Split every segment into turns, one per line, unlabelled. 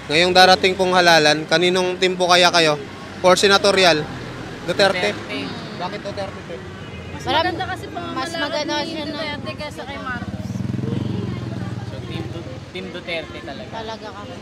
Ngayong darating pong halalan, kaninong team po kaya kayo? For senatorial? Duterte? Bakit Duterte?
Mas maganda kasi
mas maganda siya
ni Duterte kaysa kay Marcos.
So, Team Duterte talaga.
Talaga kami.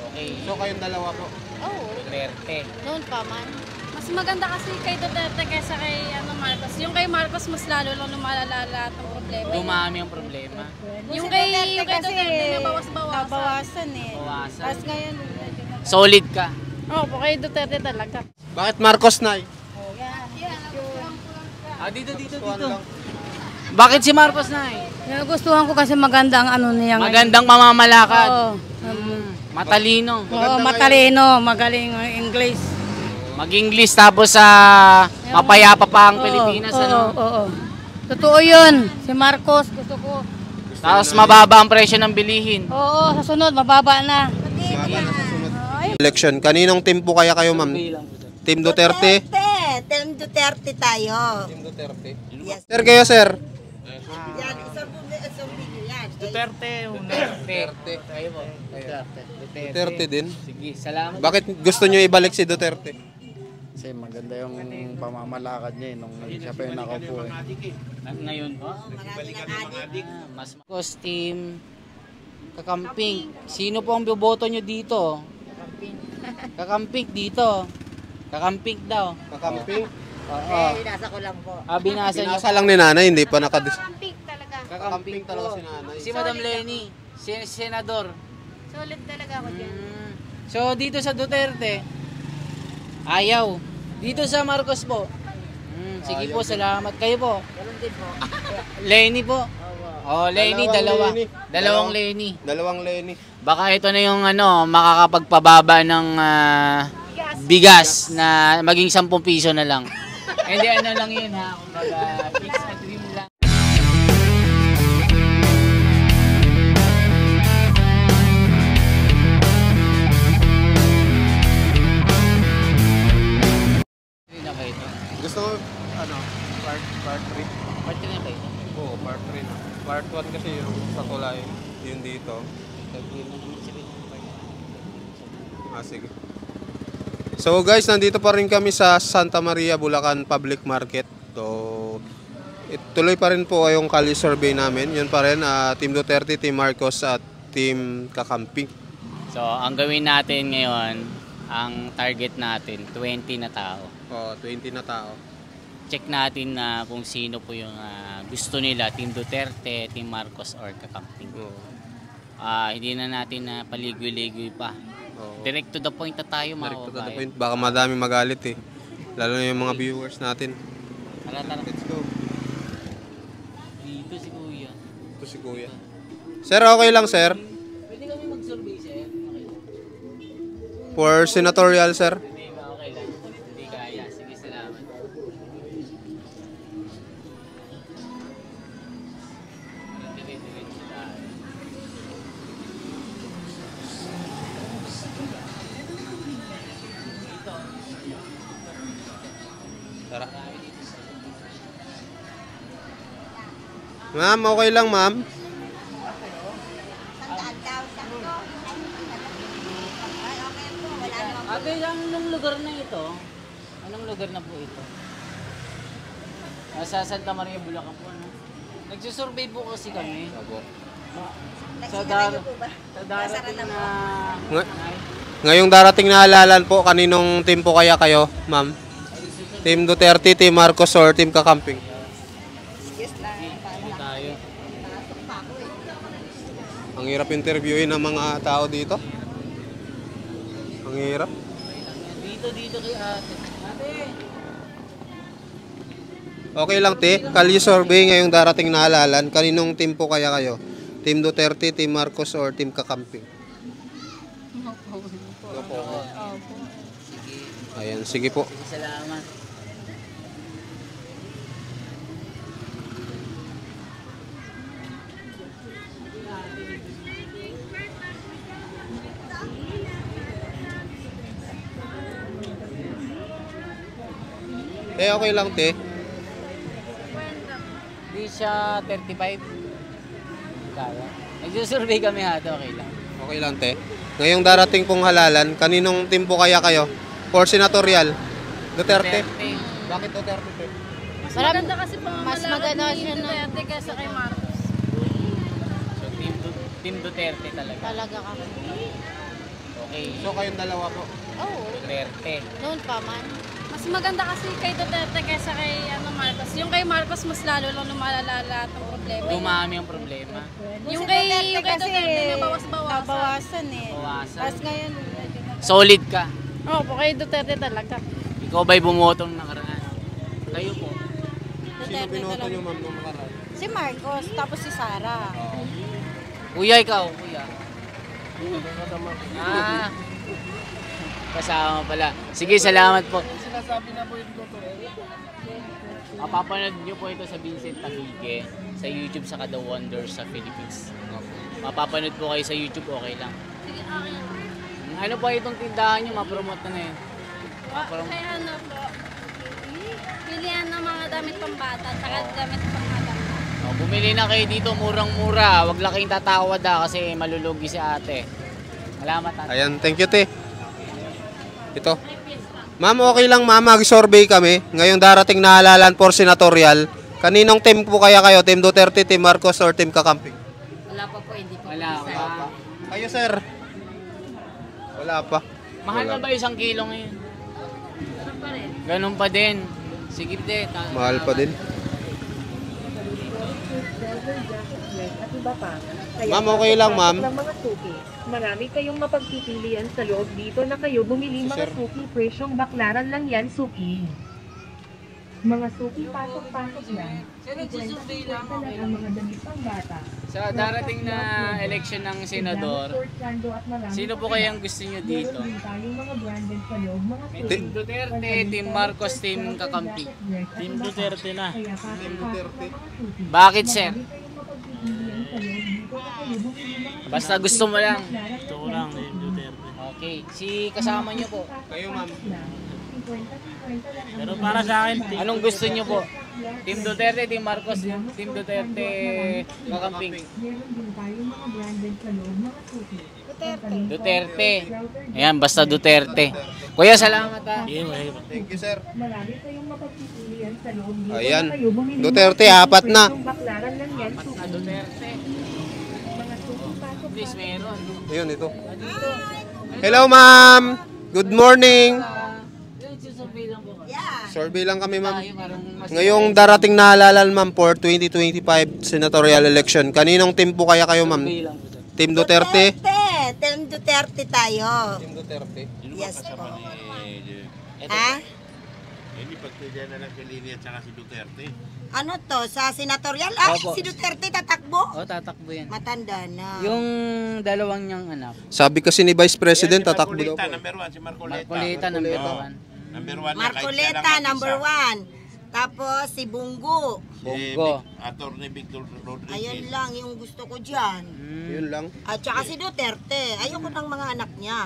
Okay.
So kayong dalawa po?
Oo.
Duterte.
Noon pa man.
Mas maganda kasi kay Duterte kaysa kay Marcos. Yung kay Marcos mas lalo lang lumalala lahat ng problema.
Dumami ang problema.
Yung kay Duterte nabawas-bawasan.
Nabawasan eh.
Bawasan.
Tapos ngayon,
Solid ka.
Oo, po kay Duterte talaga.
Bakit Marcos, Nay?
Dito. Bakit si Marcos na eh?
Nagustuhan ko kasi maganda ang ano niya.
Magandang mamamalakad.
Oo.
Matalino.
Oo, matalino, magaling ang English.
Mag-English tapos sa mapayapa pa ang Pilipinas. Ano?
Oo. Totoo yun. Si Marcos, gusto ko.
Tapos mababa ang presyo ng bilihin.
Oo, sa sunod, mababa na.
Election. Kaninong team po kaya kayo, ma'am? Team Duterte?
Team Duterte tayo.
Team Duterte.
Yes.
Sir, kayo, sir?
Yan, isang video yan.
Duterte. Kayo po.
Duterte din.
Sige, salamat.
Bakit gusto nyo ibalik si Duterte?
Kasi maganda yung pamamalakad niya nung siya pa yung nakaupo eh.
Ngayon po?
Marami ng adik.
Mas Marcos team Kakamping. Sino po ang boboto nyo dito? Kakamping dito. Kakamping daw.
Kakamping?
Oo.
Binasa ko lang po.
Binasa nyo.
Binasa lang ni nanay, hindi pa nakadis.
Camping talaga.
Kakamping
talaga
po.
si nanay.
Si Madam Lenny. Senador.
Solid talaga ako dyan.
So dito sa Duterte, ayaw. Dito sa Marcos po. Sige po, salamat. Kayo po.
Ganun din po.
Lenny po. Oh, Lenny, dalawa.
Lenny.
Dalawang Lenny.
Dalawang Lenny.
Baka ito na yung makakapagpababa ng bigas na maging 10 piso na lang. Hindi ano lang yun ha. Kumbaga, fix a dream lang. Hindi na ba ito?
Gusto mo, part 3?
Part 3 na ba ito?
Oo, part 3 na. Part 1 kasi yung sa tulay, yun dito. Sige. So guys, nandito pa rin kami sa Santa Maria, Bulacan Public Market. So, tuloy pa rin po yung Kali survey namin. Yun pa rin, Team Duterte, Team Marcos at Team Kakamping.
So, ang gawin natin ngayon, ang target natin, 20 na tao.
20 na tao.
Check natin na kung sino po yung gusto nila, Team Duterte, Team Marcos, or Kakamping. Hindi na natin na paligoy-ligoy pa. Direct to the point na tayo, mga
Direct to the point. Baka madami magalit eh. Lalo na yung mga viewers natin.
Tara.
Let's go.
Dito si Kuya.
Ito si Kuya. Sir, okay lang sir?
Pwede kami mag-survey, sir? Okay.
For senatorial sir?
Hindi ba okay lang? Hindi kaya. Sige, salamat. Diretso tayo.
Tara. Ma'am, okay lang ma'am?
Sandaan daw. Ay, okay po. Wala naman po.
Ate, anong lugar na ito? Anong lugar na po ito? Sa Santa Maria, Bulacan po, no? Nagsusurvey po kasi kami. Sa
Nagsinaran niyo po ba?
darating
Nasara na
na...
Ngayong darating na halalan po, kaninong team po kaya kayo, ma'am? Team Duterte, Team Marcos, or Team Kakamping?
Yes lang.
Hindi tayo.
Nakasok pa ako eh.
Ang hirap interviewin ng mga tao dito. Ang hirap.
Dito kay ate. Ate!
Okay lang, te. Kali survey ngayong darating na halalan. Kaninong team po kaya kayo? Team Duterte, Team Marcos, or Team Kakamping? Ayan, sige po.
Salamat.
Okay lang, te.
Hindi siya 35. Kaya. Nagsusurvey kami ha, okay lang.
Okay lang, te. Ngayong darating pong halalan, kaninong team po kaya kayo? For senatorial? Duterte? Bakit Duterte, te?
Mas maganda kasi
mas maganda
ni
siya na-
Duterte kaysa kay Marcos.
So, Team Duterte talaga.
Talaga kami.
Okay.
So, kayong dalawa po.
Oo.
Duterte.
Noon pa man.
Mas maganda kasi kay Duterte kaysa kay Marcos. Yung kay Marcos, mas lalo lang lumalala lahat ng problema.
Dumami ang problema.
Yung kay Duterte, nabawas-bawasan.
Nabawasan eh.
Bawasan.
Tapos ngayon,
Solid ka.
Oo, po kay Duterte talaga.
Ikaw ba'y bumoto ng nakaraan? Kayo po.
Sino
Duterte
binoto
talaga.
nyo, ma'am, nung nakaraan?
Si Marcos, tapos si Sara.
Kuya, ikaw. Kuya. Ah. Kasama pala. Sige, salamat po. Mapapanood nyo po ito sa Vincent Tahigue sa YouTube sa The Wonders sa Philippines. Mapapanood po kayo sa YouTube, okay lang.
Sige, okay.
Ano pa itong tindahan nyo? Mapromote na yun. Mapromote.
Kaya ano po, pilihan ng mga damit pang bata at saka damit pang matanda.
Oh, bumili na kayo dito, murang-mura. Huwag lang kayong tatawad kasi malulugi si ate. Salamat ate.
Ayan, thank you, te. Ito. Ma'am, okay lang, ma'am. Mag-survey kami. Ngayong darating na halalan for senatorial. Kaninong team po kaya kayo? Team Duterte, Team Marcos, or Team Kakamping?
Wala pa po, hindi pa.
Wala pa.
Kayo, sir? Wala pa.
Mahal na ba 1 kilo ngayon? Ganun pa din. Sige de.
Mahal pa din.
At iba pa. Kaya
Ma'am, okay lang, ma'am.
ng mga suki. Marami kayong mapagpipilian sa loob dito na kayo bumili
Si
mga
sir.
suki. Presyong baklaran lang yan, suki. Mga suki, pasok-pasok lang. 50 lang ang mga damit pang bata.
Sa darating na election ng senador, sino po kayang gusto nyo dito?
Meron din tayong mga branded sa loob, mga suki.
Team Duterte, Team Marcos, Team Kakamping.
Team Duterte na.
Team Duterte.
Bakit, sir? Basta gusto mo lang.
Ito ko lang, Team Duterte.
Okay. Si kasama nyo po.
Kayo, ma'am.
Pero para sa akin,
Anong gusto nyo po? Team Duterte, Team Marcos, Team Duterte, Kakamping.
Meron din tayong mga branded sa loob, mga suki.
Duterte. Ayan, basta Duterte. Kuya, salamat ha.
Thank you, sir.
Marami kayong mapagpipilian sa loob dito.
Ayan.
na kayo bumili
Duterte,
mga
apat na.
presyong baklaran lang yan, suki.
Duterte.
Mga suki, pasok
Please, meron.
Ayun, ito. Hello, ma'am. Good morning. Survey lang kami, ma'am. Ngayong darating na halalan, ma'am, for 2025 senatorial election. Kaninong team po kaya kayo, ma'am? Team Duterte?
Team Duterte tayo.
Team Duterte.
Yes po. Ha?
Hindi pagpilihan na lang si Lini at saka si Duterte.
Ano to? Sa senatorial? Ah,
Opo.
si Duterte tatakbo?
O, tatakbo yan.
Matanda na.
Yung dalawang niyang anak,
Sabi kasi ni Vice President, tatakbo daw
Marcoleta,
po.
number 1 si Marcoleta.
Marcoleta ng Betawan.
Number 1
Marcoleta, number 1. Tapos si Bungo.
Bongo.
Attorney Victor Rodriguez.
Ayun lang yung gusto ko dyan.
Yun lang.
At saka si Duterte. Ayoko ng mga anak niya.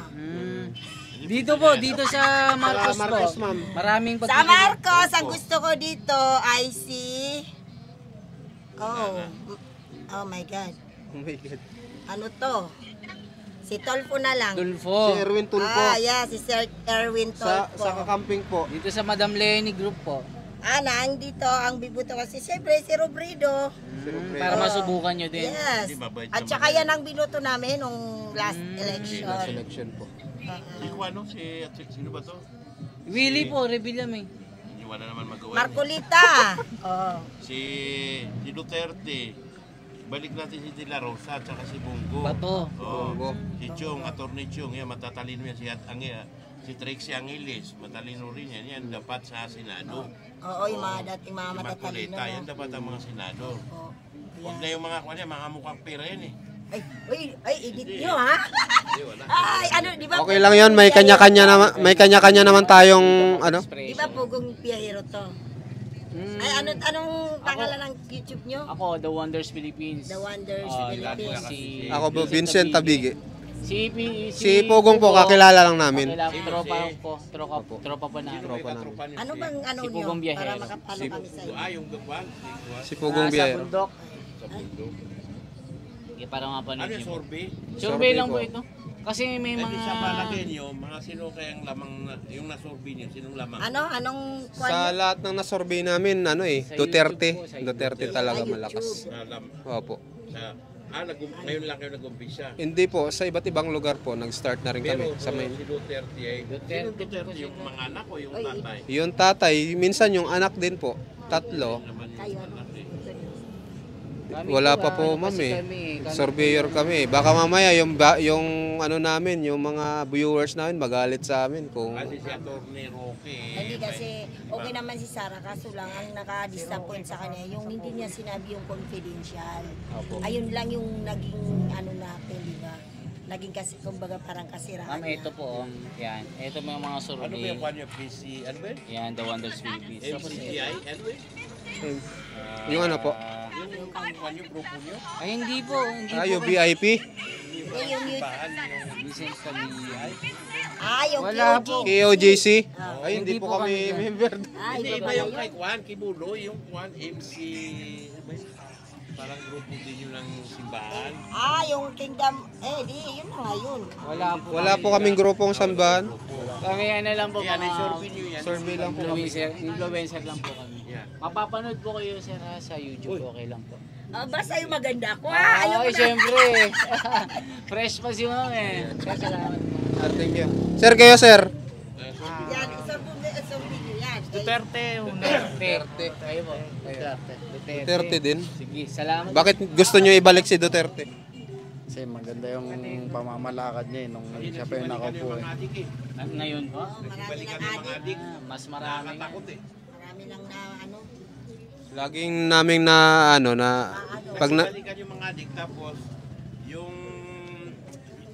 Dito po, dito sa Marcos po.
Marcos, ma'am.
Maraming
Sa
pagpili.
Marcos, ang gusto ko dito ay si... Oh my God.
Oh my God.
Ano to? Si Tolfo na lang.
Tulfo.
Si Erwin Tulfo.
Ah, yeah, si Sir Erwin
Sa
Tolfo.
Kakamping po.
Dito sa Madam Lenny Group po.
Nang dito, ang bibuto kasi siyempre si Robredo.
Para masubukan nyo din.
Yes.
Hindi, mabait
At
naman
saka yan ang binuto namin nung last election.
Selection po.
Si Juan, no? Sino ba to?
Willie po, reveal eh.
Hindi wala naman magawa.
Marcolita. Oh.
Si Duterte. Balik natin si De La Rosa at saka si Bongo.
Bato.
Oh, si Chong, Attorney Chong. Yan, matatalino yan. Si Trixie Angeles. Matalino rin yan. Yan dapat sa Senado.
Oo, yung mga dating mga
Si
matatalino.
Marcoleta, yan dapat ang mga senador.
Oh.
Huwag na yung mga kanya, mga mukhang pera yan eh.
Ay, edit nyo ha? Ay, ano, di ba?
Okay lang 'yon, may kanya-kanya naman tayong ano.
Di ba Pugong Piyahero to? Ay, anong pangalan ng YouTube nyo?
Ako, The Wonders Philippines.
The Wonders Philippines.
Ako po, Vincent Tabige.
Si
Pugong po, kakilala lang namin.
Tropa po. Tropa po namin.
Ano bang ano
Si
nyo?
Pugong Biyahero.
Para makapalo kami sa inyo.
Si Pugong
Sa
Biyahero.
bundok. Sige, para mapanood
Ano yung
nyo.
sorbet?
Survey lang
po.
po ito. Kasi may
Hindi
mga...
sa palagay niyo, mga sino kayang lamang, yung nasorbet niyo, sinong lamang?
Anong
Sa lahat ng nasurvey namin, ano eh,
Sa
Duterte.
YouTube po, sa
Duterte
YouTube.
talaga
Sa YouTube.
malakas. Opo.
Ngayon lang kayo nag-umpisa.
Hindi po, sa iba't ibang lugar po, nag-start na rin
Pero
kami. Sa
si Duterte ay, sino Duterte yung mga anak o yung tatay?
Yung tatay, minsan yung anak din po, tatlo.
Naman yung anak eh.
Wala pa po, ma'am eh. Surveyor kami. Baka mamaya yung ano namin, yung mga viewers namin magalit sa amin kung
Kasi si Atty. Roque.
Hindi kasi okay naman si Sarah, kaso lang ang naka-disappoint sa kanya yung hindi niya sinabi yung confidential. Ayun lang yung naging ano natin, di ba? Naging kasi kumbaga parang kasiraan.
Ma'am, ito po. Yan. Ito mo yung mga
Ano ba
survey.
yung kanya? PC, ano ba yun?
Yan, the Wonders Philippines. Tapos
MCGI? Ano ba yun?
yung ano po.
Yung kanya grupo niyo?
Ay, hindi po. Hindi po.
Yung VIP.
Yung
Bahan yung...
Recent kami.
yung
Wala
KOG.
po.
KOJC. Ay,
Hindi
hindi po
po
kami
kami dyan.
member.
Hindi ba yung kay Juan Kibulo, yung Juan MC... ano ba yun? Parang grupo din yun ng simbahan.
Yung Kingdom, yun na nga yun.
Wala po.
Wala po kaming grupong sambahan.
Kami ano lang po
Yan,
mga
survey niyo yan.
Survey lang po kami.
influencer lang po kami.
Yan.
Mapapanood po kayo sir ha, sa YouTube, okay lang po.
Basta yung maganda ko.
Ay, syempre. Fresh pa si ma'am eh. Kaya salamat po.
Thank you. Sir, kayo sir.
Yan, survey nyo yan.
Duterte. Kayo po.
Duterte din.
Sige, salamat.
Bakit gusto nyo ibalik si Duterte?
Kasi maganda yung pamamalakad niya nung siya pa yung nakaupo eh.
Ngayon po,
Marami ng adik.
mas marami.
Takot eh.
Marami ng ano.
Laging naming na ano na pag na,
Balikan yung mga adik tapos yung...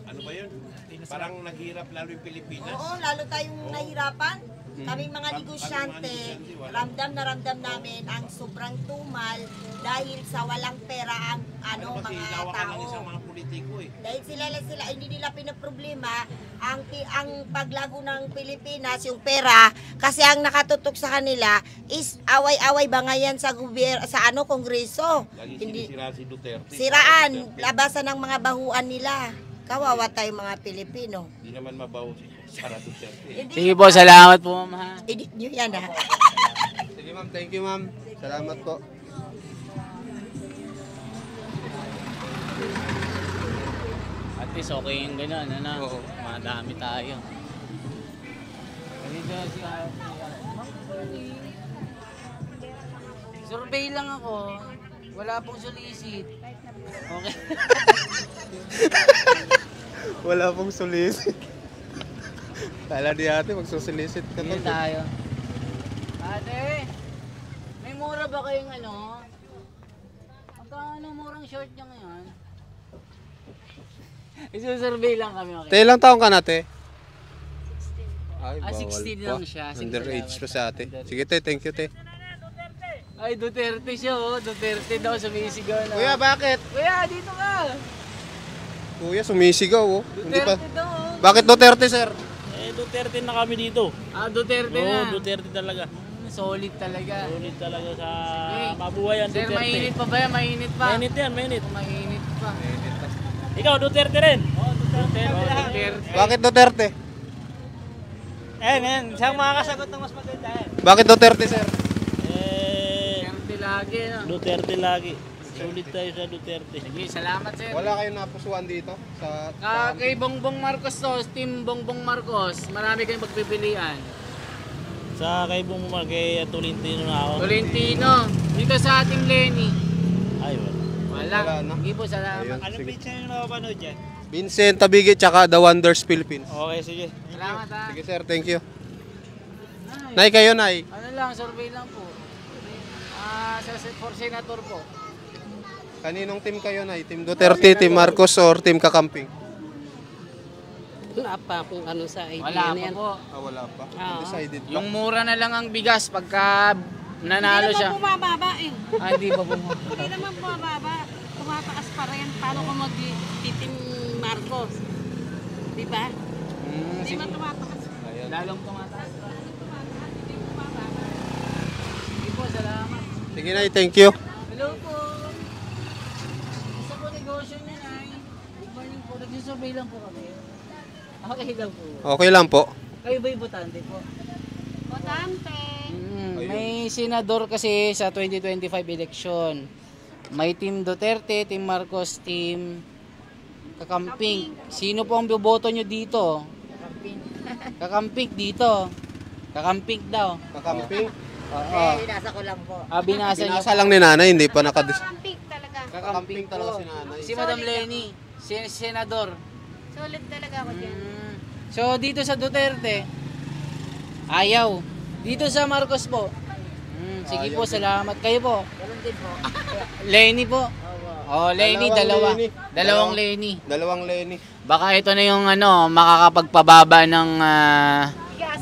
Ano ba yun? Parang naghirap lalo yung Pilipinas.
Oo, lalo tayong nahirapan. Kaming mga negosyante, ramdam na ramdam namin ang sobrang tumal dahil sa walang pera ang
Kasi
mga
ilawakan
tao.
lang isang mga politiko eh.
Dahil sila hindi nila pinaproblema ang paglago ng Pilipinas, yung pera, kasi ang nakatutok sa kanila is away-away bangayan sa kongreso.
Lagi
Hindi
sinisira si Duterte.
siraan, labasan ng mga bahuan nila. Kawawa tayong mga Pilipino.
Hindi naman mabaho si Sara Duterte.
Sige po, salamat po ma'am ha.
Edit nyo yan ha.
Sige ma'am, thank you ma'am. Salamat po.
At least okay yung gano'n, ano?
Oo.
Madami tayo. Survey lang ako. Wala pong solicit. Okay.
Wala pong solicit. Kala di ate magsusolicit ka
Hindi
pa.
tayo. Ate, may mura ba kayong ano? Magkano murang short nyo ngayon? Isusurvey lang kami. Okay?
Te, ilang taong ka na te? Ay,
Ah,
bawal
16
pa.
lang siya. Sige,
Underage
salamat.
pa sa ate. Sige te, thank you te.
Ay, Duterte siya oh. Duterte daw sumisigaw na.
Kuya, bakit?
Kuya, dito ka!
Kuya, sumisigaw oh. Hindi pa.
Duterte daw oh.
Bakit Duterte sir?
Duterte na kami dito.
Ah, Duterte na.
Duterte talaga.
Solid talaga.
Solid talaga sa
Sige.
mabuhayan
Sir,
Duterte.
mainit pa ba yan? Mainit pa.
Mainit yan, mainit.
Mainit pa.
Ikaw, Duterte rin. Duterte.
Duterte.
Bakit Duterte?
Siyang makakasagot ng mas maganda yan.
Bakit Duterte sir?
Duterte lagi, no?
Duterte lagi. Solid tayo sa Duterte.
Sige, salamat sir.
Wala kayong napusuan dito sa
Kay Bongbong Marcos to, Team Bongbong Marcos, marami kayong magpipilian.
Sa kay Bumumar, kay Tolentino na ako.
Tolentino, dito sa ating Lenny.
Ay, wala.
Wala.
Wala na.
Sige po, salamat.
Ayun,
Anong
sige.
page na yung nakapanood dyan?
Vincent Tabigi tsaka The Wonders Philippines.
Okay, sige.
Salamat ha.
Sige sir, thank you.
Nay,
Nay, kayo Nay.
ano lang, survey lang po. For senator po.
Kaninong team kayo Nay? Team Duterte, Team Marcos, or Team Kakamping?
Wala pa kung ano sa idea
Wala
na
pa
yan.
po.
Wala pa.
Oo.
Undecided pa.
Yung mura na lang ang bigas pagka nanalo siya.
Hindi naman bumababa eh.
Ah, hindi ba bumaba?
Hindi naman bumababa. Tumataas pa rin. Paano kung mag-titim Marcos? Diba? Hindi man tumataas.
Lalong tumataas. Sige po, salamat.
Sige Nay, thank you.
Hello po. Isa po negosyo niya na.
Nagsusurvey lang po kami. Okay lang po.
Okay lang po.
Kayo ba'y botante po?
Botante.
May senador kasi sa 2025 election. May Team Duterte, Team Marcos, Team Kakamping. Sino po ang boboto nyo dito? Kakamping dito. Kakamping daw.
Kakamping?
Oo.
Binasa ko lang po.
Binasa nyo.
Binasa lang ni nanay, hindi pa nakadis.
Kakamping talaga.
Kakamping
talaga
po.
si nanay.
Si Madam Lenny, senador.
Solid talaga ako dyan.
So dito sa Duterte, ayaw. Dito sa Marcos po. Sige po, salamat. Kayo po.
Ganun din po.
Lenny po. Oh, Lenny, dalawa.
Lenny.
Dalawang Lenny.
Dalawang Lenny.
Baka ito na yung makakapagpababa ng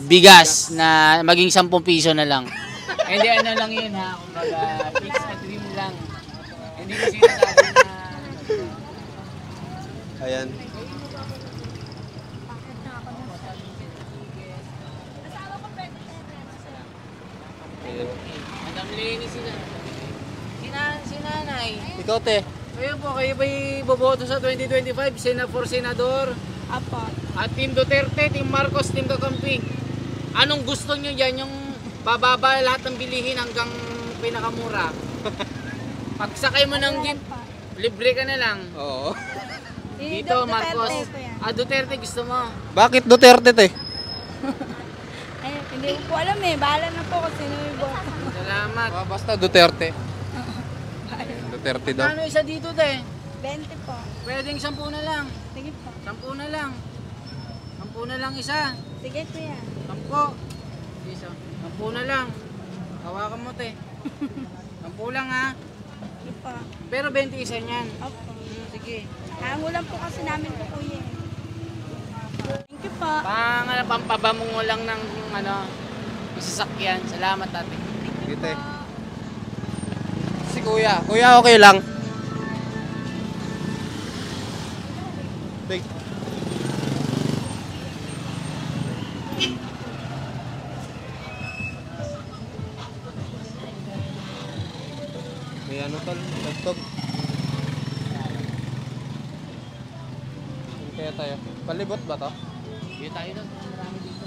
bigas na maging 10 piso na lang. Hindi, ano lang yun ha. Kumbaga, fix a dream lang. Hindi ko sinasabi na...
Ayan.
Madam Lenny si nanay.
Ikaw, te.
Kayo po, kayo ba'y boboto sa 2025? For senador?
Apo.
At Team Duterte, Team Marcos, Team Kakamping. Anong gusto nyo dyan? Yung bababa lahat ng bilihin hanggang pinakamura. Pagsakay mo ng jeep, libre ka na lang.
Oo.
Dito, Marcos. Duterte gusto mo.
Bakit Duterte, te?
Ay, hindi ko po alam eh. Bahala na po kung sino yung boto.
Salamat.
Basta Duterte. Duterte daw.
Ano isa dito, te?
20 po.
Pwedeng 10 na lang.
Sige po.
10 na lang. 10 na lang isa.
Sige kuya.
10. Isa. 10 na lang. Hawakan mo, te. 10 lang ha.
Sige po.
Pero 20 isa niyan.
Opo.
Sige.
Hangulan po kasi namin po kuya. Thank you po.
Pampabango lang ng sasakyan. Salamat, ate.
Dito eh. Si kuya. Kuya, okay lang. Big. May ano tol? Tagtog. Kaya tayo. Palibot ba to?
Hindi tayo doon. Marami dito.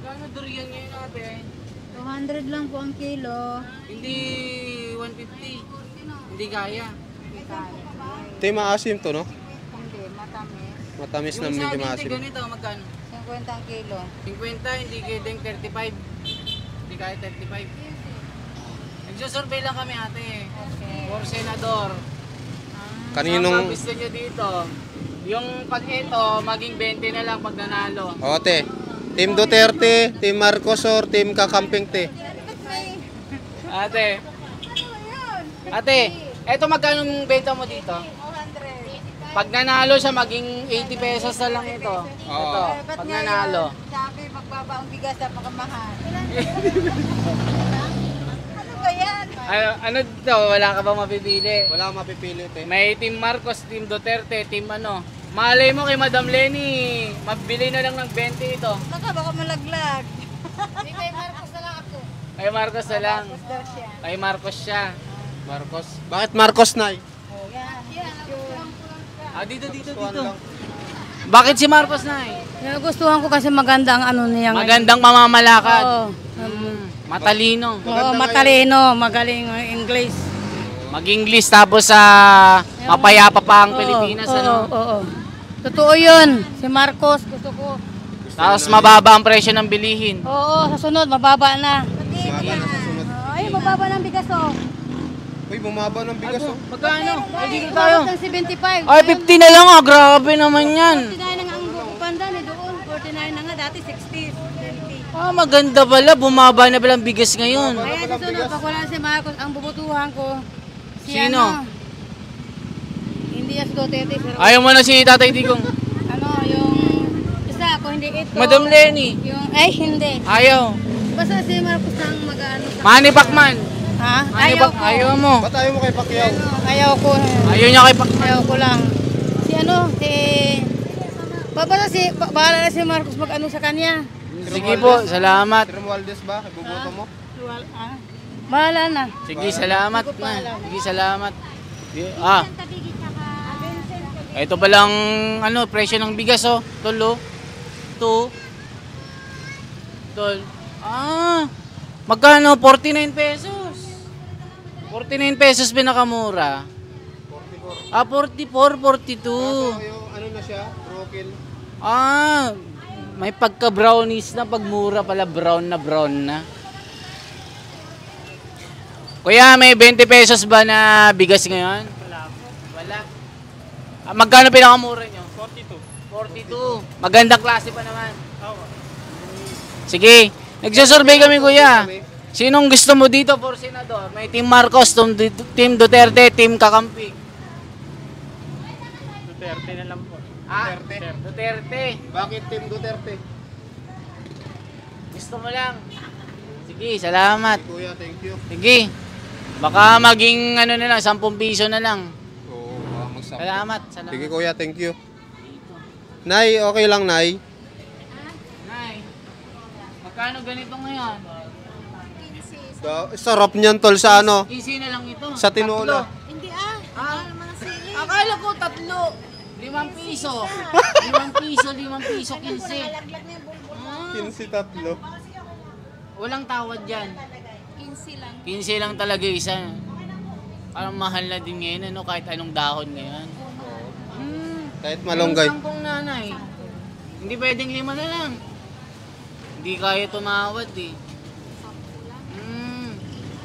Kano durian ngayon ate?
200 lang po ang kilo.
Hindi 150. Hindi kaya.
Ito yung maasim to, no?
Hindi, matamis.
Matamis na
Yung
medyo
saging
maasim.
ganito, magkano?
50 ang kilo.
50, hindi kidding 35. Hindi kaya 35. Nagsusurvey lang kami ate.
Okay.
For senador.
Kaninong...
Ang gusto nyo dito, yung pag ito, maging 20 na lang pag nanalo.
Ote. Team Duterte, Team Marcos or Team Kakamping, te?
Ate. Ate, eto magkano ang benta mo dito?
200.
Pag nanalo siya, maging 80 pesos na lang ito. Ito, pag nanalo.
Sabi, magbaba ang bigas, napakamahal. Ano ba yan?
Ano dito? Wala ka bang mapipili?
Wala akong mapipili, te.
May Team Marcos, Team Duterte, Team ano. Malay mo kay Madam Lenny, mabili na lang ng 20 ito.
Baka malaglag. Hindi kay Marcos na lang ako.
Kay Marcos na lang.
Marcos daw siya.
Kay Marcos siya.
Marcos. Bakit Marcos, nay?
Dito. Bakit si Marcos na
Nagustuhan ko kasi maganda ang ano niya.
Magandang pamamalakad.
Oo.
Matalino.
Oo, matalino, magaling ang English.
Mag-English tapos sa mapayapa pa ang Pilipinas. Ano?
Oo. Totoo yun. Si Marcos, gusto ko.
Tapos mababa ang presyo ng bilihin.
Oo, sa sunod, mababa na.
Mababa na sa sunod.
Ay, mababa ng bigas, oh.
Uy, bumaba ng bigas, oh.
Magkano? Ay, dito tayo.
Ng 75.
Ay, 50 na lang ah. Grabe naman yan.
49 na nga ang bukupanda ni doon. 49 na nga, dati 60. 20.
Maganda pala. Bumaba na pala ang bigas ngayon.
Kaya sa sunod, pag wala si Marcos, ang bubutuhan ko, si
Sino?
ano, hindi yan si Duterte, pero
Ayaw mo na si Tatay Digong.
ano, yung isa ako, hindi ito.
Madam Lenny.
Yung, ay, hindi.
Ayaw.
Basta si Marcos nang mag-ano sa...
Manny Pacman.
Ha? Ayaw ko.
Ayaw mo.
Ba't ayaw mo kay Pacquiao?
Ayaw ko.
Ayaw niya kay Pacman.
Ayaw ko lang. Si ano, si... Bahala na si Marcos mag-ano sa kanya.
Sige po, salamat.
Si Romualdez ba? Ibuboto mo?
Bahala na.
Sige, salamat na. Sige, salamat. Ah. Ito palang ano, presyo ng bigas oh. Tol oh. Ito. Tol. Ah. Magkano? 49 pesos. 49 pesos pinakamura. 44. Ah, 44, 42.
Yung ano na siya? Broken.
Ah. May pagka-brownies na, pagmura pala brown na. Kuya, may 20 pesos ba na bigas ngayon? Wala. Ah, magkano pinakamura nyo? 42. Magandang klase pa naman. Sige, nagsasurvey kami kuya. Sinong gusto mo dito for senador? May Team Marcos, Team Duterte, Team Kakamping.
Duterte na lang po.
Ah, Duterte.
Bakit Team Duterte?
Gusto mo lang. Sige, salamat.
Kuya, thank you.
Sige. Baka maging ano na lang, 10 piso na lang.
Oo, baka magsampo.
Salamat.
Sige kuya, thank you. Nay, okay lang Nay.
Nay, magkano ganito ngayon?
Sarap niyan tol sa ano?
15 na lang ito.
Sa tinola.
Hindi
Akala ko 3. 5 piso. 5 piso, 15.
15 tatlo.
Walang tawad dyan.
15 lang.
15 lang talaga isa. Parang mahal na din ngayon, ano, kahit anong dahon ngayon.
Kahit malunggay.
Yung 10 nanay. Hindi pwedeng 5 na lang. Hindi kaya tumawad eh.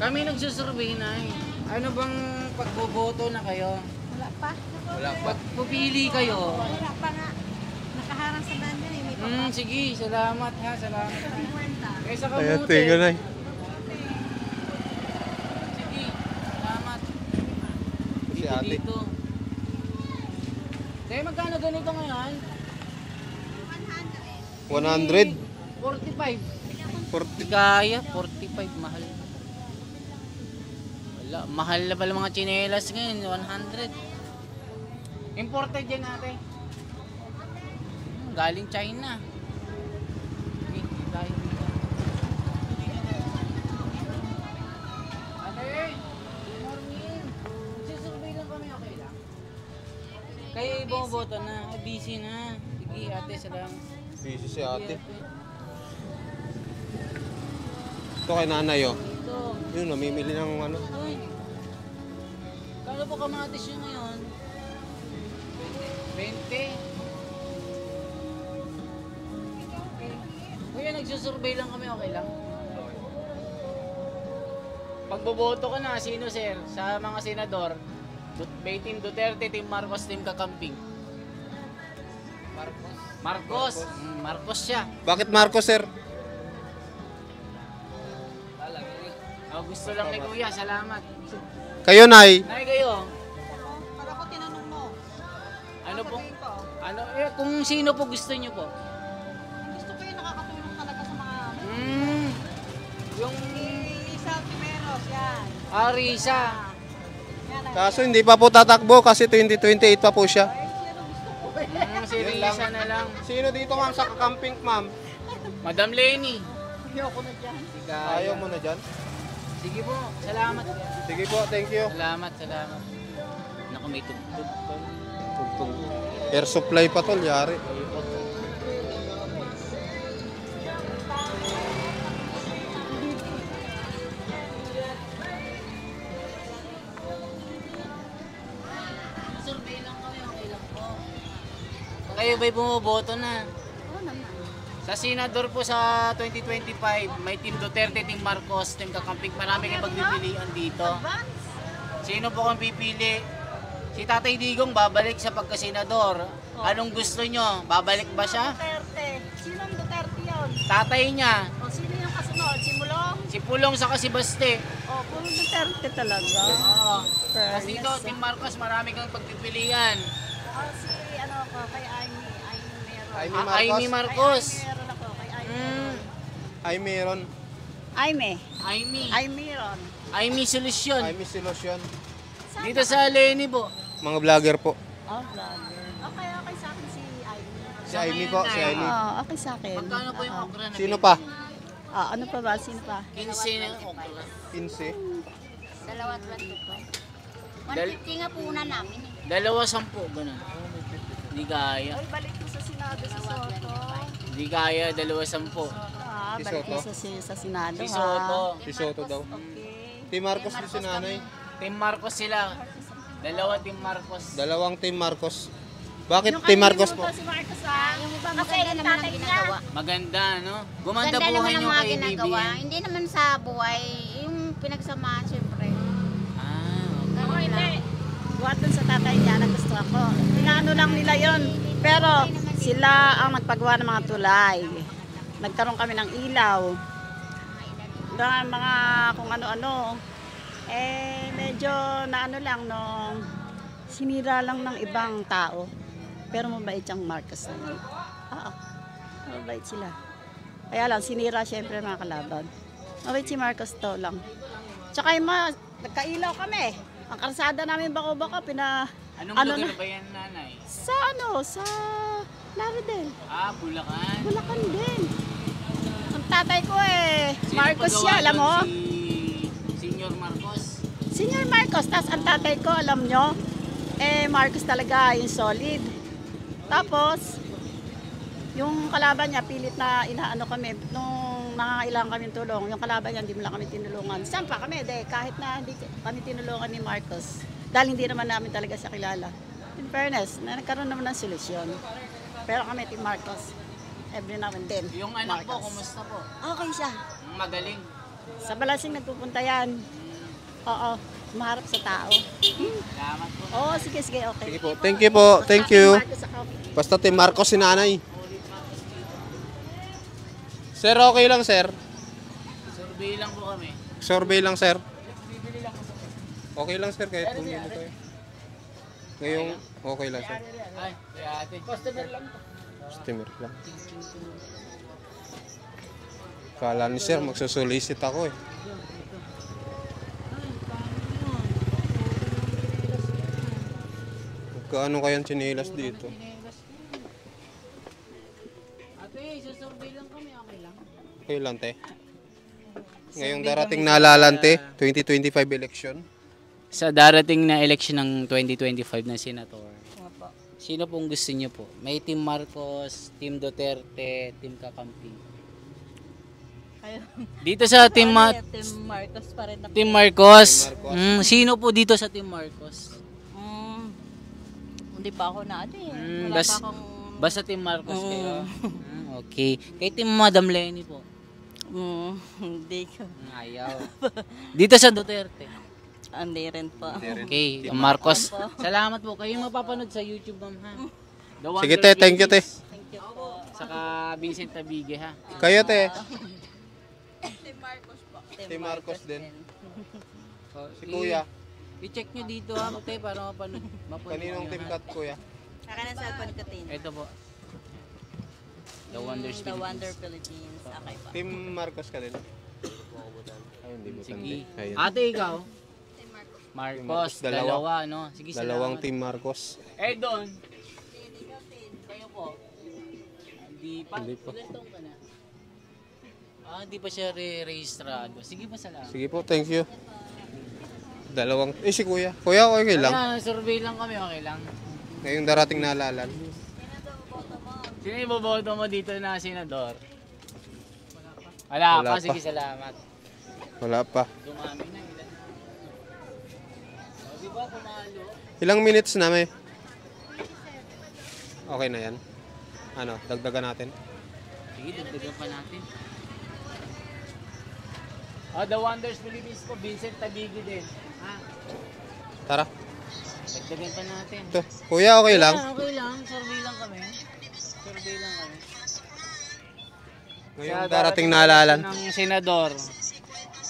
Kami nagsusurvey na eh. Ano bang pagboboto na kayo?
Wala pa.
Pagpupili kayo.
Wala pa nga. Nakaharang sa daan yan eh. May
Sige, salamat ha, salamat. Kaysa
Kaya
kamuti.
tingnan Nay.
Sige, salamat.
Si ate.
Dito. Kaya magkano ganito ngayon?
100.
45.
40.
Kaya, 45, mahal. Wala, mahal na pala mga tsinelas ngayon, 100. Imported yan natin. Galing China. Okay, tayo dito. Ate, good morning. Magsusurvey lang kami, okay lang? Kayo bumoboto na, busy na. Sige ate, salamat.
Busy si ate. Ito kay nanay oh.
Ito.
Yun, namimili ng ano.
Uy. Kano po kamatis yun ngayon? 20. Kuya, nagsusurvey lang kami, okay lang? Pagboboto ka na, sino sir? Sa mga senador, may Team Duterte, Team Marcos, Team Kakamping. Marcos. Marcos siya.
Bakit Marcos sir?
Oh, gusto lang ni Kuya, salamat.
Kayo Nay.
Nay kayo.
Para ko tinanong mo.
Ano pong, kung sino po gusto niyo po?
Gusto ko yung nakakatulong talaga sa mga...
Yung...
Lisa Timeros, yan.
Risa.
Kaso hindi pa po tatakbo kasi 2028 pa po siya.
Si Risa na lang.
Sino dito ma'am sa Kakamping ma'am?
Madam Lenny.
Ayoko na dyan.
Ayaw mo na dyan?
Sige po, salamat.
Sige po, thank you.
Salamat. Naku, may tugtog.
Tugtog. Air supply pa tol, yari.
Survey lang kami, okay lang po. Kayo ba'y bumoboto na?
Oo naman.
Sa senador po sa 2025, may Team Duterte, Team Marcos, Team Kakamping. Marami kayong pagpipilian dito. Sino po kung pipili? Si Tatay Digong babalik sa pagkasenador. Anong gusto nyo? Babalik ba siya?
Duterte. Sino ang Duterte yun?
Tatay niya.
O sino yung kasunod? Si Mulong?
Si Pulong sa si Baste.
O, puro Duterte talaga.
Oo. Tapos dito, Team Marcos, marami kang pagpipilian.
O, si ano ko, kay Amy.
Amy Marcos.
Meron ako, kay Amy.
Ay meron.
Amy.
Amy.
Ron.
Amy Solusyon.
Ay Solusyon.
Dito sa Lenny po.
Mga vlogger po.
Oh, vlogger. Okay sa akin si Amy.
Si Amy po, si Amy.
Okay sa akin.
Magkano po yung okra na
Sino pa?
Ano pa ba? Sino pa?
15 ng okra.
15.
Dalawa 20 po. 150 nga po una namin eh.
2.10, ganun. Hindi kaya.
Balik ko sa Senado si Soto.
Hindi kaya, 2.10.
Si
Balik
Soto?
ko sa Senado.
Si Soto.
Si Soto daw. Team Marcos din si nanay.
Team Marcos sila. Dalawa Team Marcos.
Dalawang Team Marcos. Bakit Team Marcos po?
Si Marcos
Yung iba maganda naman ang ginagawa.
Maganda, no? Gumanda
Ganda naman
buhay
ang
nyo
mga
kay
ginagawa.
BBM.
Hindi naman sa buhay. Yung pinagsamahan syempre.
Ah,
Ganun lang.
Buhat dun sa tatay niya na gusto ako. Inaano lang nila yon. Pero sila ang nagpagawa ng mga tulay. Nagkaroon kami ng ilaw. Mga kung ano-ano. Medyo naano lang nung sinira lang ng ibang tao. Pero mabait yung Marcos na yun. Mabait sila. Kaya lang, sinira syempre mga kalaban. Mabait si Marcos to lang. Tsaka yung mga, nagkailaw kami. Ang karsada namin bako-bako,
Anong lugar ba yan, nanay?
sa Laredel.
Bulacan.
Bulacan din. Ang tatay ko
Sino
Marcos
pagawa
siya, alam mo?
doon? Si Senior Marcos.
Senior Marcos, tas ang tatay ko, alam nyo, Marcos talaga, yung solid. Tapos, yung kalaban niya, pilit na inaano kami, nung nangangailangan kami tulong, yung kalaban niya, hindi mo lang kami tinulungan. Saan pa kami, kahit na hindi kami tinulungan ni Marcos, dahil hindi naman namin talaga siya kilala. In fairness, nagkaroon naman ng solusyon. Pero kami, Team Marcos, every now and then.
Yung anak
Marcos.
po, kumusta po?
Okay siya.
Magaling.
Sa Balasing nagpupunta yan. Oo, maharap sa tao.
Salamat po.
Oo, sige, okay.
Sige po. Thank you po. Thank you.
Marcos ako.
Basta Team Marcos si nanay. Sir, okay lang sir.
Survey lang po kami.
Survey lang sir. Okay lang sir kahit bumili tayo. Ngayong okay lang sir.
Ay, kaya ate. Customer lang.
Customer lang. Kala ni sir magsusulisit ako eh. Magkano kayang tsinelas dito?
Ate, susurvey lang kami, okay lang.
Okay lang te. Ngayong darating na lalante, 2025 election.
Sa darating na election ng 2025 na senator, sino pong gusto niyo po? May Team Marcos, Team Duterte, Team Kakamping. Dito sa Team
Team Marcos pa rin.
Team Marcos. Sino po dito sa Team Marcos?
Hindi pa ako na Wala pa akong...
Basta Team Marcos kayo. Okay. Kay Team Madam Lenny po.
Hindi ko.
Ayaw. Dito sa Duterte.
Hindi rin po.
Okay, Marcos. Salamat po. Kayo mapapanood sa YouTube, ma'am, ha? The
Sige
Wonder
te, thank you te.
Thank you po.
Saka Vincent Tabige, ha?
Kayo te.
Team Marcos po.
Team Marcos din. Si kuya.
I-check nyo dito, ha, te, para mapanood.
Kaninong team cut kuya?
Akin ang cellphone ko, Tin.
Ito po. The Wonders
The
Philippines.
Wonder Philippines. Okay po.
Team Marcos ka din. Ay, hindi mo
Sige.
Ayun.
Ate, ikaw? Marcos, dalawa, no? Sige,
Dalawang
salamat.
Team Marcos.
Don. Kayo po. Hindi pa.
Hindi pa.
Ilan taong ka na? Hindi pa siya re-rehistrado. Sige pa, salamat.
Sige po, thank you. Dalawang, si kuya. Kuya, okay lang.
Ayan, survey lang kami, okay lang.
Ngayong darating na lalan.
Sino iboboto mo dito na senador? Wala
Wala
pa.
pa.
Sige, salamat.
Wala pa.
Dumami na. Di ba pumalo?
Ilang minutes na may? Okay na yan. Ano, dagdagan natin.
Sige, dagdagan pa natin. The Wonders Philippines po, Vincent Tabigi din.
Tara.
Dagdagan pa natin.
Ito. Kuya, okay lang?
Okay lang. Survey lang kami. Survey lang kami.
Ngayong darating na lalan.
Ng senador.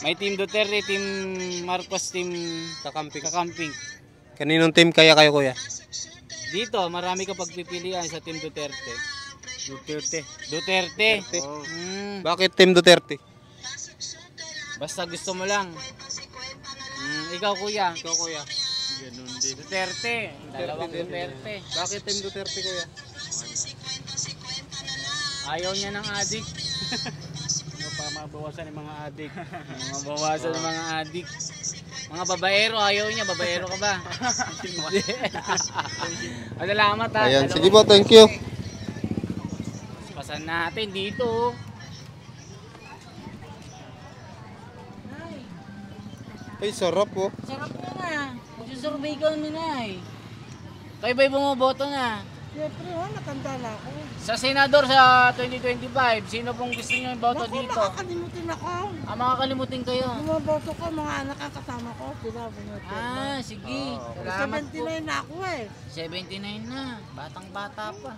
May Team Duterte, Team Marcos, Team Kakamping.
Kaninong team kaya kayo kuya?
Dito, marami ka pagpipilian sa Team Duterte. Duterte. Oh.
Bakit Team Duterte?
Basta gusto mo lang. Ikaw kuya.
Ganun din.
Duterte. Dalawang Duterte.
Bakit Team Duterte kuya?
Ayaw niya ng adik.
Mabawasan yung mga adik.
Mabawasan ng mga adik. Mga babaero, ayaw niya. Babaero ka ba? Salamat ha.
Ayan, sige po, thank you.
Pasan natin dito.
Ay, sarap po.
Sarap na nga. Magsusurvey ka na eh. Kayo ba'y bumoboto na?
Siyempre, nakanda na ako.
Sa senador sa 2025, sino pong gusto niyo iboto
Naku,
dito?
makakalimutin ako.
Makakalimutin kayo.
Bumoboto ko, mga anak ang kasama ko. Sila bumoto.
Sige. Salamat po.
79 na ako eh.
79 na. Batang-bata pa.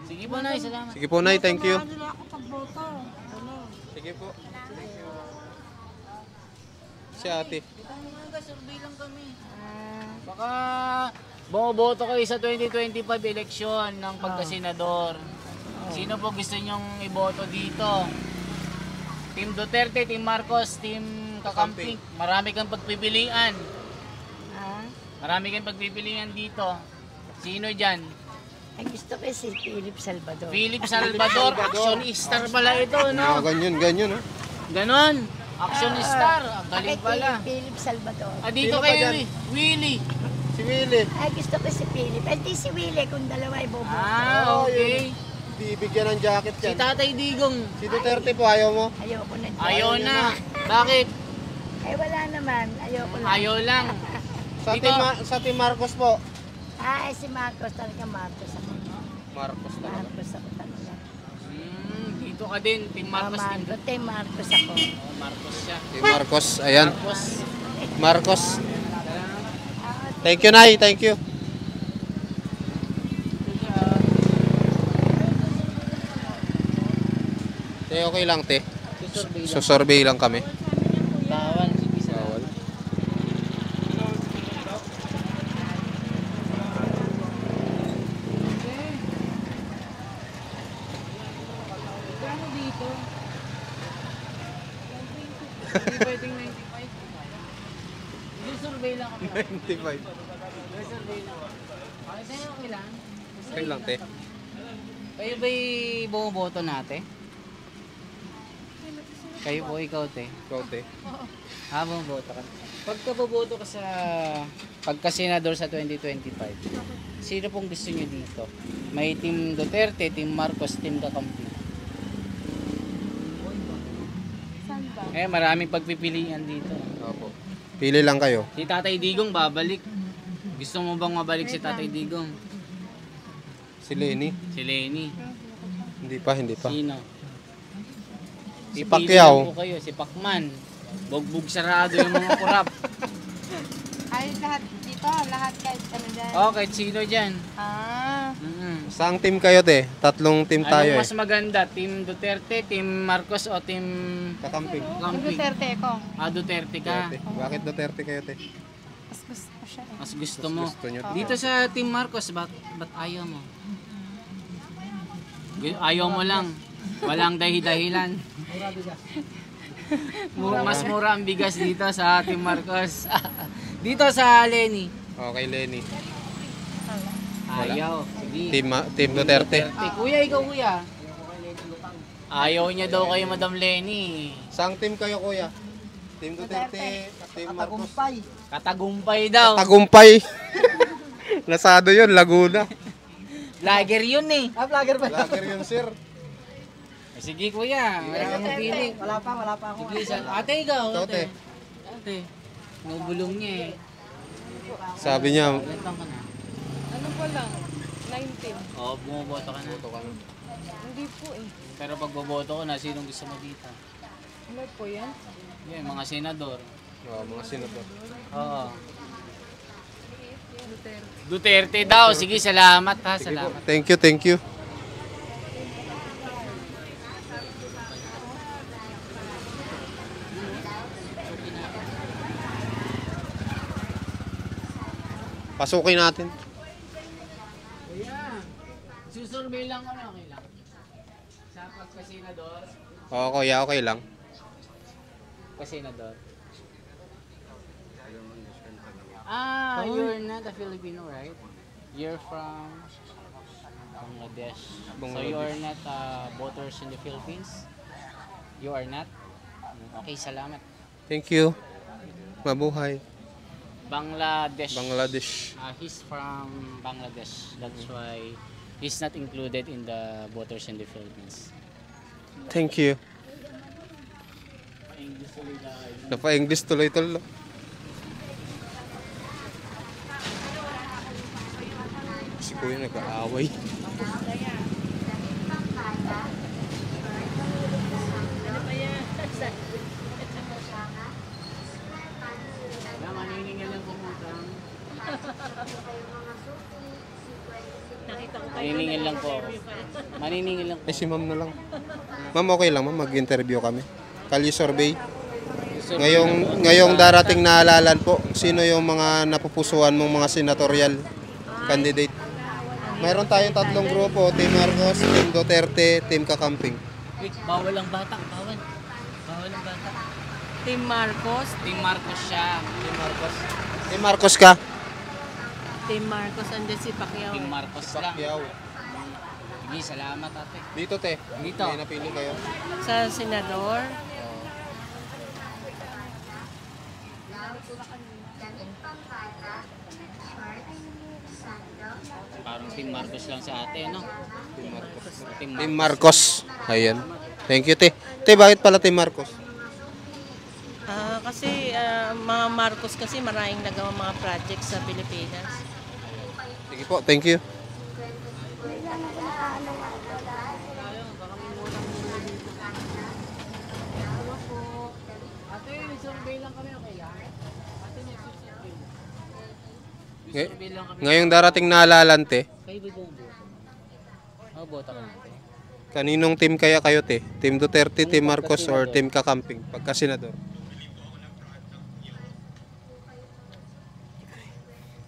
Sige po, Nay. Salamat.
Sige po, Nay, thank you.
Samahan nila ako pagboto. Ano?
Sige po. Si ate.
Survey lang kami. Baka bumoboto kayo sa 2025 eleksyon ng pagkasenador. Sino po gusto nyong iboto dito? Team Duterte, Team Marcos, Team Kakamping. Marami kang pagpipilian. Marami kang pagpipilian dito. Sino dyan?
Ang gusto ko si Philip Salvador.
Philip Salvador, action star pala ito, no?
Ganyan, oh.
Ganon, action star. Ang galing pala.
Philip Salvador.
Dito kayo, Willie.
Si Willie.
Ay, gusto ko si Philip. Hindi si Willie kung dalawa ay bobo.
Okay.
Bibigyan ng jacket
Si
yan.
Tatay Digong.
Si Duterte po, ayaw mo?
Ayoko na.
Ayaw na. Bakit?
Eh, wala naman. Ayoko na.
Ayaw lang. Dito.
Sa Team Marcos po.
Si Marcos talaga. Marcos ako.
Marcos talaga.
Marcos ako talaga.
Dito ka din. Team Marcos.
Team Marcos ako.
Marcos siya.
Team Marcos, ayan.
Marcos.
Marcos. Thank you, Nay. Thank you. Te, okay lang, te. Susurvey lang kami.
Bawal. Sige sa
Bawal.
Kano dito? Hindi pwedeng 95. Survey lang kami.
95.
Survey lang. Okay sa'yo, okay lang?
Okay lang, te.
Kayo ba'y bumoboto natin? Kayo po, ikaw, te.
Ikaw, te.
Bumoboto ka. Pagka boboto ka sa pagka-senador sa 2025, sino pong gusto nyo dito? May Team Duterte, Team Marcos, Team Kakamping. Maraming pagpipilian dito.
Opo. Pili lang kayo.
Si Tatay Digong babalik. Gusto mo bang mabalik si Tatay Digong?
Si Lenny.
Si Lenny.
Hindi pa.
Sino?
Si Pacquiao.
Pipili po kayo, si Pacman. Bugbog sarado yung mga kurap.
Ay, lahat dito. Lahat kahit ano dyan.
Kahit sino dyan.
Saang team kayo, te? Tatlong team tayo,
Anong mas maganda? Team Duterte, Team Marcos o Team
Kakamping.
Duterte ko.
Duterte ka.
Duterte. Bakit Duterte kayo, te?
Mas gusto ko siya.
Mas gusto mo.
Gusto nyo.
Dito sa Team Marcos, ba't ayaw mo? Ayaw mo lang. Walang dahilan. Mas mura ang bigas dito sa Team Marcos. Dito sa Lenny.
Okay, Lenny.
Ayaw. Sige.
Team Duterte.
Kuya, ikaw kuya. Ayaw niya daw kayo, Madam Lenny.
Saang team kayo, kuya? Team Duterte, Team Marcos.
Katagumpay daw.
Tagumpay. Lasado yun, Laguna.
Vlogger yun eh.
Vlogger ba?
Lager yun, sir.
Sige kuya, wala kang mapili.
Wala pa ako.
Sige, ate ikaw.
Ikaw, te.
Ate. Nubulong niya eh.
Sabi niya,
Ilan taon ka na?
Ano po lang? 19.
Bumoboto ka na.
Hindi po eh.
Pero pag boboto ko na, sinong gusto mo dito?
Ano po yan?
Yan, mga senador.
mga senador.
Oo. Duterte daw. Sige, salamat ha.
Sige po.
Salamat.
Thank you. Pasukin natin.
Kuya, susurvey lang ko na, okay lang. Sa pagkasenador.
Oo, kuya, okay lang.
Pagkasenador. You're not a Filipino, right? You're from...
Bangladesh. So
Bangladesh.
you are not voters in the Philippines? You are not? Okay, salamat.
Thank you. Mabuhay.
Bangladesh.
Bangladesh.
He's from Bangladesh. That's why he's not included in the voters in the Philippines.
Thank you. Napa-English tuloy-tuloy. Si Kuya nag-aaway.
Maniningil lang po. Maniningil lang po.
Eh si ma'am na lang. Ma'am, okay lang ma'am, mag-interview kami. Kali survey. Ngayong darating na halalan po, sino yung mga napupusuan mong mga senatorial candidate? Mayroon tayong 3 grupo, Team Marcos, Team Duterte, Team Kakamping.
Wait, bawal ang bata. Bawal. Bawal ang bata.
Team Marcos.
Team Marcos siya.
Team Marcos. Team Marcos ka?
Team Marcos, andyan si Pacquiao.
Team Marcos lang.
Pacquiao.
Sige, salamat ate.
Dito te.
Dito.
May napili kayo.
Sa senador.
Parang Team Marcos lang sa ate, no?
Team Marcos.
Team
Team Marcos. Ayan. Thank you te. Te, bakit pala Team Marcos?
Kasi mga Marcos kasi maraming nagawa mga projects sa Pilipinas.
Sige po, thank you.
Ate, survey lang kami, okay lang? Ate, survey. Survey lang kami.
Ngayong darating na halalan te,
Kayo ba bumoboto? Boto ka natin.
kaninong team kaya kayo te? Team Duterte, Team Marcos, or Team Kakamping? Pagka senador.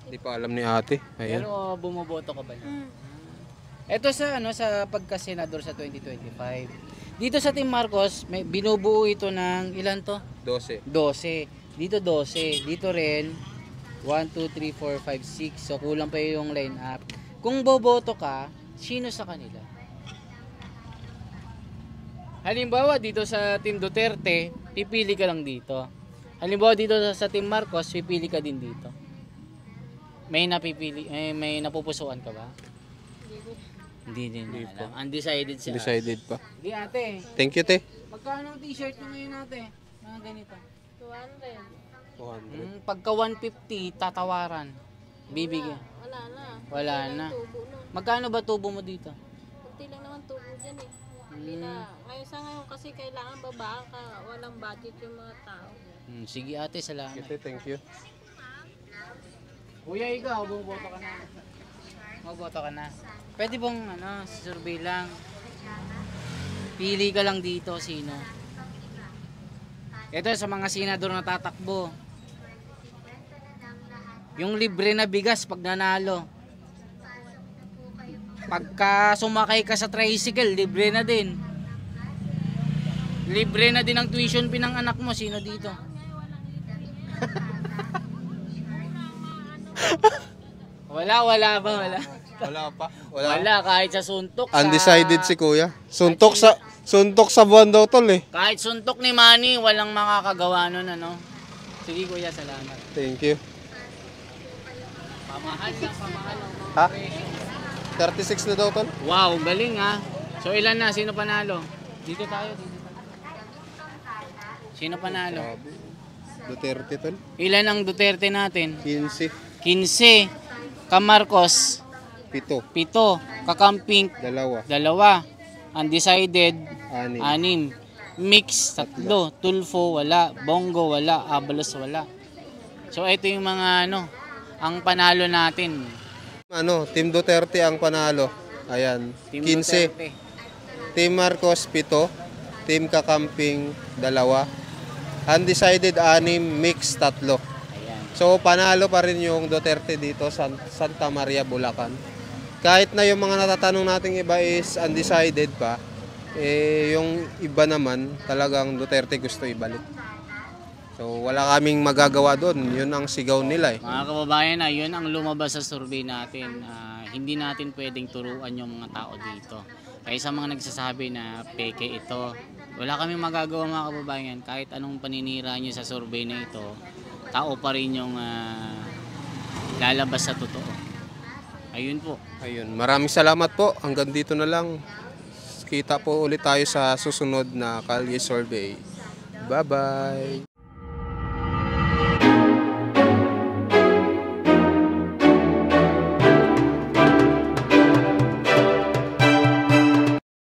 Hindi pa alam ni ate. Ayan.
Pero bumoboto ka ba na? Ito sa pagka-senador sa 2025. Dito sa Team Marcos, may binubuo ito ng ilan to?
12.
12. Dito 12. Dito rin 1, 2, 3, 4, 5, 6. So kulang pa yung line up. Kung boboto ka, sino sa kanila? Halimbawa dito sa Team Duterte, pipili ka lang dito. Halimbawa dito sa Team Marcos, pipili ka din dito. May napupusuan ka ba? Hindi din alam. Undecided siya.
Decided pa.
Hindi ate.
Thank you te.
Magkano ang t-shirt mo ngayon ate? Mga ganito.
200.
Pagka 150, tatawaran. Bibigyan. Wala na. Magkano ba tubo mo dito?
Kunti lang naman tubo dyan eh. Hindi na. Ngayon sa ngayon kasi kailangan babaan ka. Walang budget yung mga tao.
Sige ate, salamat.
Thank you.
Kuya, ikaw, bumoboto ka na. Magboto ka na. Pwede bang survey lang? Pili ka lang dito, sino? Ito sa mga senador na tatakbo. Yung libre na bigas pag nanalo. Pagka sumakay ka sa tricycle, libre na din. Libre na din ang tuition fee ng anak mo. Sino dito? Wala ba?
Wala pa.
Wala kahit sa suntok.
Undecided si kuya. Suntok sa buwan daw tol eh.
Kahit suntok ni Manny, walang makakagawa nun ano. Sige kuya, salamat.
Thank you.
Pamahal lang.
Ha? 36 na daw tol?
Wow, galing ha. So ilan na? Sino panalo? Dito tayo. Sino panalo?
Duterte tol?
Ilan ang Duterte natin?
15.
15. Kamarcos?
7.
7. Kakamping?
2.
2. Undecided?
6.
6. Mix? 3. Tulfo? Wala. Bongo? Wala. Abalos? Wala. So ito yung mga ang panalo natin.
Team Duterte ang panalo. Ayan.
Team
15.
Duterte.
Team Marcos 7. Team Kakamping 2. Undecided 6. Mix 3. So panalo pa rin yung Duterte dito sa Santa Maria, Bulacan. Kahit na yung mga natatanong nating iba is undecided pa, yung iba naman talagang Duterte gusto ibalik. So So wala kaming magagawa doon. Yun ang sigaw nila eh.
Mga kababayan, yun ang lumabas sa survey natin. Hindi natin pwedeng turuan yung mga tao dito. Kaya sa mga nagsasabi na peke ito, wala kaming magagawa mga kababayan. Kahit anong paninira nyo sa survey na ito, tao pa rin yung lalabas sa totoo. Ayun po.
Ayun. Maraming salamat po. Hanggang dito na lang. Kita po ulit tayo sa susunod na Kalye Survey. Bye-bye!